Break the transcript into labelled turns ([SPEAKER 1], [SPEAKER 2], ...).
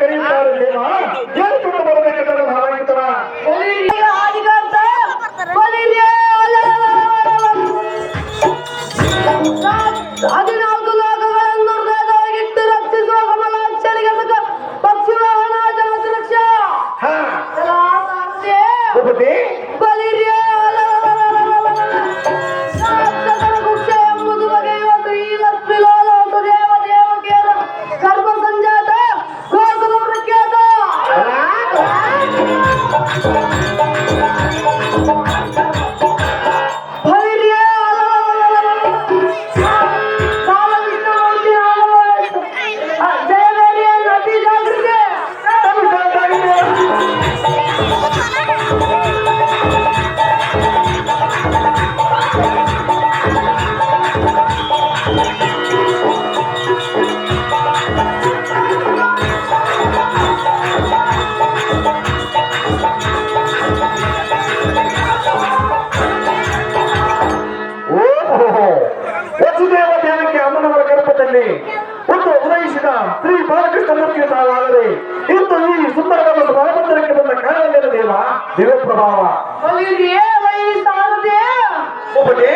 [SPEAKER 1] ಕರೆಯುತ್ತಾರೆ ದೇವ. ಹೇಳಿಕೊಂಡು ಬರಬೇಕಂದ್ರೆ ಭಾವಾಂತರ
[SPEAKER 2] ಹದಿನಾಲ್ಕು ಲೋಕಗಳನ್ನು ಹೃದಯದೊಳಗಿಟ್ಟು ರಕ್ಷಿಸುವ ಕಮಲಾಕ್ಷರಿಗೆ ಪಕ್ಷಿ ವಾಹನ ಜಲಕ್ಷ ಎಂಬುದು ಬಗೆಯುವುದು ಈ ಲಕ್ಷ್ಮಿ ಲೋಲೋಕ ದೇವ ದೇವಕಿಯರ ಗರ್ಭ ಸಂಜಾತ ಗೋಕುಲ ಪ್ರಖ್ಯಾತ
[SPEAKER 1] ವಸುದೇವ ದೇವಕ್ಕೆ ಅಮ್ಮನವರ ಗರ್ಭದಲ್ಲಿ ಒಂದು ಉದಯಿಸಿದ ಶ್ರೀ ಬಾಲಕೃಷ್ಣ ಮೂರ್ತಿಯ ತಾವಾದರೆ ಇಂದು ಈ ಸುಂದರವಾದ ಬಾಲಮಂದಿರಕ್ಕೆ ಬಂದ ಕಾರಣವೇನು ದೇವ ದಿವ್ಯ ಪ್ರಭಾವ
[SPEAKER 2] ಒಬ್ಬನೇ